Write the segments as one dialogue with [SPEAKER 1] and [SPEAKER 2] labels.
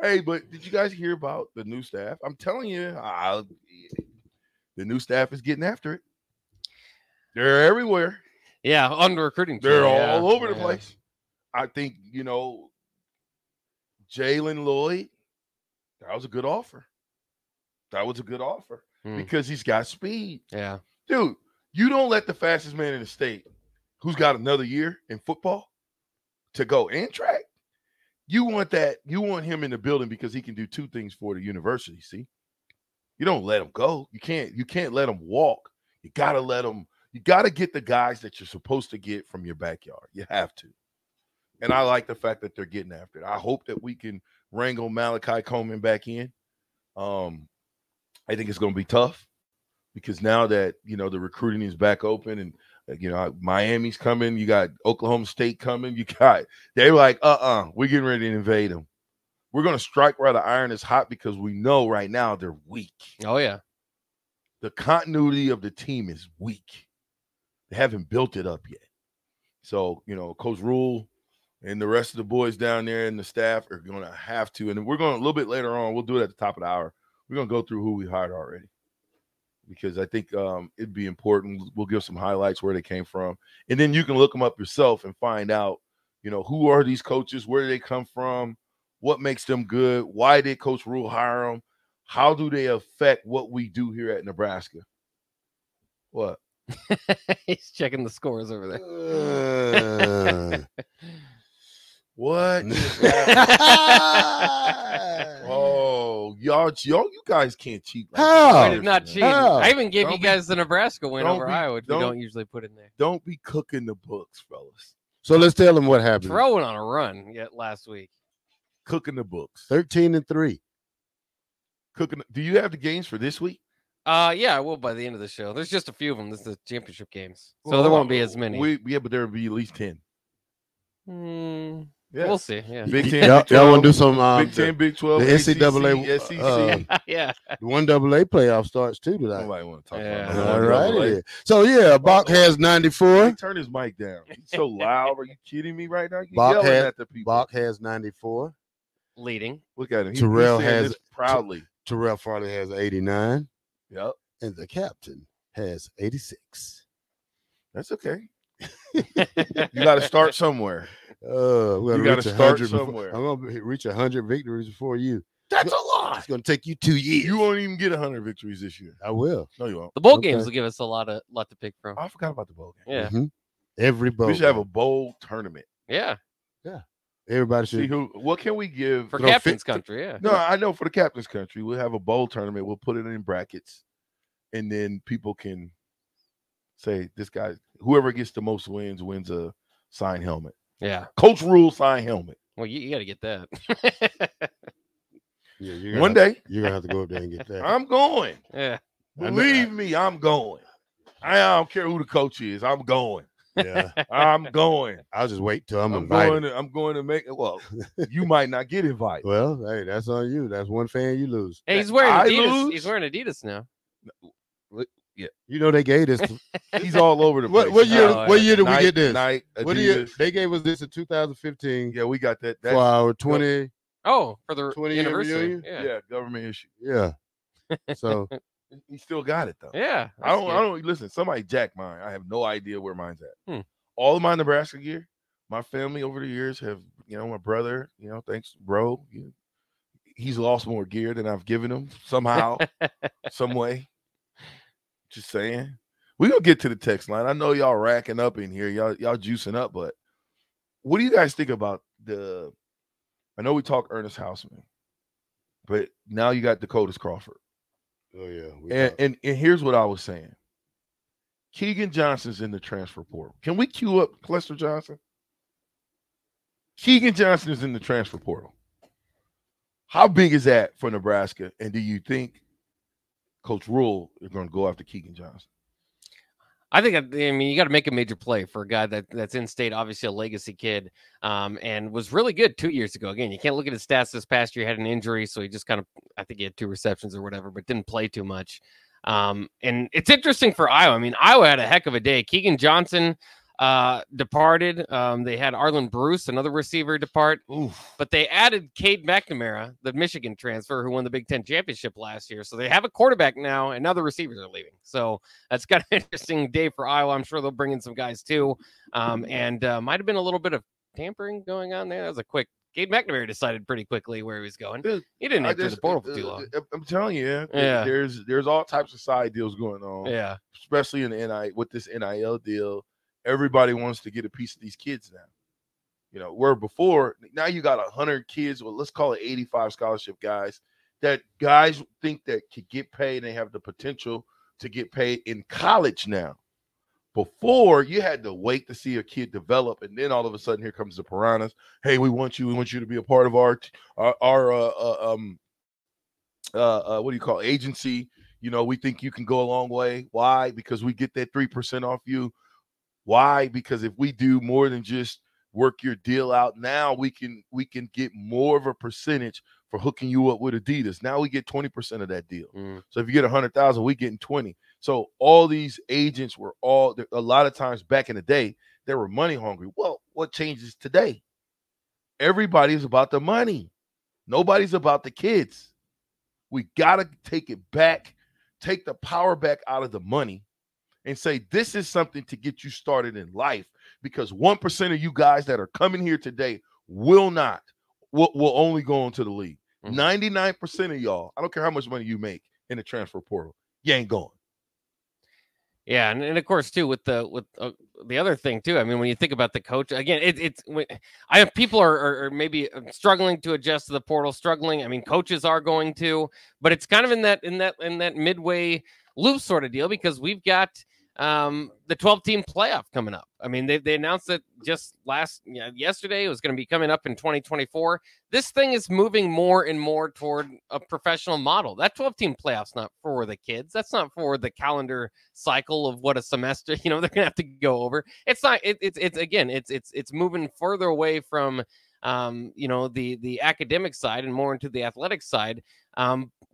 [SPEAKER 1] Hey, but did you guys hear about the new staff? I'm telling you, the new staff is getting after it. They're everywhere.
[SPEAKER 2] Yeah, on the recruiting
[SPEAKER 1] They're
[SPEAKER 2] trail,
[SPEAKER 1] all over the place. I think, Jalen Lloyd, that was a good offer. Because he's got speed.
[SPEAKER 2] Yeah.
[SPEAKER 1] Dude, you don't let the fastest man in the state who's got another year in football to go in track. You want him in the building because he can do two things for the university, see? You don't let him go. You can't let him walk. You got to get the guys that you're supposed to get from your backyard. You have to. And I like the fact that they're getting after it. I hope that we can wrangle Malachi Coleman back in. I think it's going to be tough because now that, the recruiting is back open and, Miami's coming, you got Oklahoma State coming, they're like, we're getting ready to invade them. We're going to strike while the iron is hot because we know right now they're weak.
[SPEAKER 2] Oh, yeah.
[SPEAKER 1] The continuity of the team is weak. They haven't built it up yet. So, Coach Rhule and the rest of the boys down there and the staff are going to have to. And we're going a little bit later on. We'll do it at the top of the hour. We're going to go through who we hired already because I think it'd be important. We'll give some highlights where they came from. And then you can look them up yourself and find out, who are these coaches? Where do they come from? What makes them good? Why did Coach Rhule hire them? How do they affect what we do here at Nebraska? What?
[SPEAKER 2] He's checking the scores over there.
[SPEAKER 1] What? Oh, y'all, you guys can't cheat.
[SPEAKER 3] Like How?
[SPEAKER 2] I did not cheat. How? I even gave you guys the Nebraska win over Iowa, which we don't usually put in there.
[SPEAKER 1] Don't be cooking the books, fellas.
[SPEAKER 3] So let's tell them what happened.
[SPEAKER 2] Throwing on a run yet last week.
[SPEAKER 1] Cooking the books.
[SPEAKER 3] 13-3.
[SPEAKER 1] Cooking. Do you have the games for this week?
[SPEAKER 2] Yeah, I will by the end of the show. There's just a few of them. This is the championship games, so there won't be as many.
[SPEAKER 1] But there will be at least 10.
[SPEAKER 2] Yeah. We'll see. Yeah.
[SPEAKER 3] Big 10, y'all want to do some
[SPEAKER 1] Big 10, Big 12,
[SPEAKER 3] the NCAA,
[SPEAKER 1] SEC.
[SPEAKER 2] Yeah.
[SPEAKER 3] The 1AA playoff starts too tonight.
[SPEAKER 1] Nobody want to talk about that.
[SPEAKER 3] All right. So yeah, Bach has 94.
[SPEAKER 1] Turn his mic down. He's so loud. Are you kidding me right now?
[SPEAKER 3] Bach has 94.
[SPEAKER 2] Leading.
[SPEAKER 1] Look at him.
[SPEAKER 3] Terrell has
[SPEAKER 1] proudly.
[SPEAKER 3] Terrell Farley has 89.
[SPEAKER 1] Yep.
[SPEAKER 3] And the captain has 86.
[SPEAKER 1] That's okay. You got to start somewhere.
[SPEAKER 3] You
[SPEAKER 1] got to start somewhere.
[SPEAKER 3] I'm going to reach 100 victories before you.
[SPEAKER 1] That's a lot.
[SPEAKER 3] It's going to take you 2 years.
[SPEAKER 1] You won't even get 100 victories this year.
[SPEAKER 3] I will.
[SPEAKER 1] No, you won't.
[SPEAKER 2] The bowl games will give us a lot to pick from.
[SPEAKER 1] I forgot about the bowl game.
[SPEAKER 2] Yeah.
[SPEAKER 3] Mm-hmm. Every bowl.
[SPEAKER 1] We should have a bowl tournament.
[SPEAKER 2] Yeah.
[SPEAKER 3] Yeah. Everybody should.
[SPEAKER 1] See what can we give
[SPEAKER 2] for Captain's Country? Yeah.
[SPEAKER 1] No, I know for the Captain's Country, we'll have a bowl tournament. We'll put it in brackets, and then people can say this guy, whoever gets the most wins a signed helmet.
[SPEAKER 2] Yeah.
[SPEAKER 1] Coach Rhule signed helmet.
[SPEAKER 2] Well, you got to get that.
[SPEAKER 3] Yeah.
[SPEAKER 1] One day
[SPEAKER 3] you're gonna have to go up there and get that.
[SPEAKER 1] I'm going.
[SPEAKER 2] Yeah.
[SPEAKER 1] Believe me, I'm going. I don't care who the coach is. I'm going.
[SPEAKER 3] Yeah,
[SPEAKER 1] I'm going.
[SPEAKER 3] I'll just wait till I'm invited.
[SPEAKER 1] I'm going to make it. Well, you might not get invited.
[SPEAKER 3] Well, hey, that's on you. That's one fan you lose.
[SPEAKER 2] Hey, he's wearing Adidas. He's wearing Adidas now.
[SPEAKER 1] Yeah,
[SPEAKER 3] you know they gave this.
[SPEAKER 1] He's all over the place.
[SPEAKER 3] What year did we get this?
[SPEAKER 1] Nike,
[SPEAKER 3] what year? They gave us this in 2015.
[SPEAKER 1] Yeah, we got that.
[SPEAKER 3] For our 20.
[SPEAKER 2] Oh, for the
[SPEAKER 3] 20
[SPEAKER 2] anniversary.
[SPEAKER 1] Yeah, government issue.
[SPEAKER 3] Yeah. So
[SPEAKER 1] he still got it though.
[SPEAKER 2] Yeah.
[SPEAKER 1] I don't listen. Somebody jacked mine. I have no idea where mine's at.
[SPEAKER 2] Hmm.
[SPEAKER 1] All of my Nebraska gear, my family over the years have, my brother, thanks, bro. He's lost more gear than I've given him somehow, some way. Just saying. We're gonna get to the text line. I know y'all racking up in here, y'all juicing up, but what do you guys think about I know we talk Ernest Hausman, but now you got Dakota's Crawford.
[SPEAKER 3] Oh yeah.
[SPEAKER 1] And here's what I was saying. Keegan Johnson's in the transfer portal. Can we cue up Lester Johnson? Keegan Johnson is in the transfer portal. How big is that for Nebraska? And do you think Coach Rhule is going to go after Keegan Johnson?
[SPEAKER 2] I mean, you got to make a major play for a guy that's in state, obviously a legacy kid, and was really good 2 years ago. Again, you can't look at his stats this past year. He had an injury, so he just kind of, I think he had 2 receptions or whatever, but didn't play too much. And it's interesting for Iowa. I mean, Iowa had a heck of a day. Keegan Johnson, departed. They had Arlen Bruce, another receiver, depart.
[SPEAKER 1] Oof.
[SPEAKER 2] But they added Cade McNamara, the Michigan transfer who won the Big Ten championship last year. So they have a quarterback now, and now the receivers are leaving. So that's got an interesting day for Iowa. I'm sure they'll bring in some guys too. And might have been a little bit of tampering going on there. That was a quick. Cade McNamara decided pretty quickly where he was going. He didn't enter the portal for too long.
[SPEAKER 1] I'm telling you,
[SPEAKER 2] Yeah.
[SPEAKER 1] There's all types of side deals going on.
[SPEAKER 2] Yeah.
[SPEAKER 1] Especially in the with this NIL deal. Everybody wants to get a piece of these kids now. You know, where before, now you got 100 kids, well, let's call it 85 scholarship guys, that guys think that could get paid and they have the potential to get paid in college now. Before, you had to wait to see a kid develop, and then all of a sudden, here comes the Piranhas. Hey, we want you to be a part of our what do you call it? Agency. You know, we think you can go a long way. Why? Because we get that 3% off you. Why? Because if we do more than just work your deal out, now we can get more of a percentage for hooking you up with Adidas. Now we get 20% of that deal. So if you get 100,000, we getting 20. So all these agents were a lot of times back in the day, they were money hungry. Well, what changes today? Everybody's about the money. Nobody's about the kids. We got to take it back, take the power back out of the money and say, this is something to get you started in life, because 1% of you guys that are coming here today will only go into the league. 99% of y'all, I don't care how much money you make in the transfer portal, you ain't going.
[SPEAKER 2] Yeah, and of course too with the other thing too. I mean, when you think about the coach again, people are maybe struggling to adjust to the portal, struggling. I mean, coaches are going to, but it's kind of in that midway loop sort of deal, because we've got the 12-team playoff coming up. I mean, they announced it just yesterday. It was going to be coming up in 2024. This thing is moving more and more toward a professional model. That 12-team playoff's not for the kids. That's not for the calendar cycle of what a semester, they're going to have to go over. It's not, it's moving further away from, the academic side and more into the athletic side,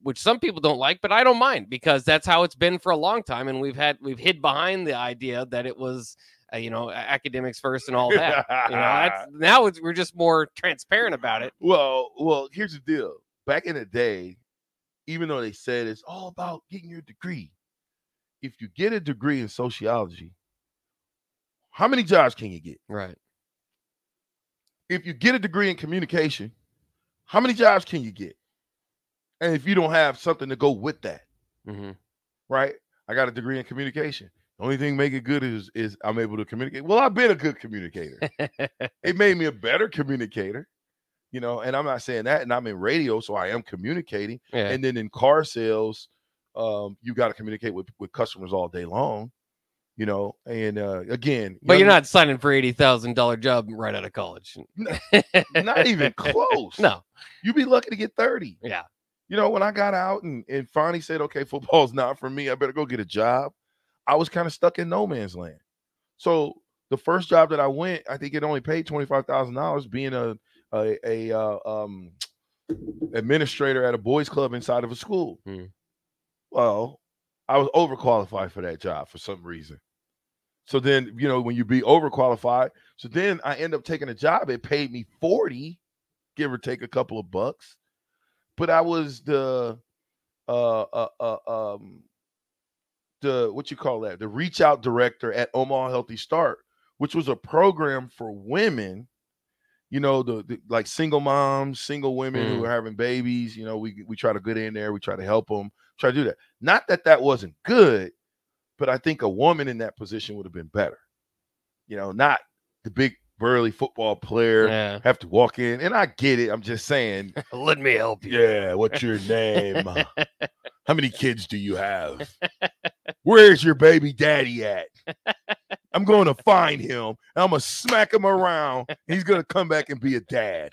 [SPEAKER 2] which some people don't like, but I don't mind, because that's how it's been for a long time. And we've hid behind the idea that it was, academics first and all that. We're just more transparent about it.
[SPEAKER 1] Well, here's the deal. Back in the day, even though they said it's all about getting your degree, if you get a degree in sociology, how many jobs can you get?
[SPEAKER 2] Right.
[SPEAKER 1] If you get a degree in communication, how many jobs can you get? And if you don't have something to go with that, right? I got a degree in communication. The only thing make it good is I'm able to communicate. Well, I've been a good communicator. It made me a better communicator, and I'm not saying that. And I'm in radio, so I am communicating. Yeah. And then in car sales, you got to communicate with customers all day long, and again.
[SPEAKER 2] But you're not signing for $80,000 job right out of college.
[SPEAKER 1] Not even close.
[SPEAKER 2] No.
[SPEAKER 1] You'd be lucky to get 30.
[SPEAKER 2] Yeah.
[SPEAKER 1] When I got out and finally said, okay, football's not for me, I better go get a job, I was kind of stuck in no man's land. So the first job that I went, I think it only paid $25,000, being a administrator at a boys club inside of a school. Well, I was overqualified for that job for some reason. So then, when you be overqualified, so then I end up taking a job. It paid me $40, give or take a couple of bucks. But I was the what you call that? The reach out director at Omaha Healthy Start, which was a program for women, the like single moms, single women who are having babies. We try to get in there, we try to help them, try to do that. Not that wasn't good, but I think a woman in that position would have been better. Not the big burly football player have to walk in. And I get it. I'm just saying.
[SPEAKER 2] Let me help you.
[SPEAKER 1] Yeah. What's your name? How many kids do you have? Where's your baby daddy at? I'm going to find him. And I'm going to smack him around. He's going to come back and be a dad.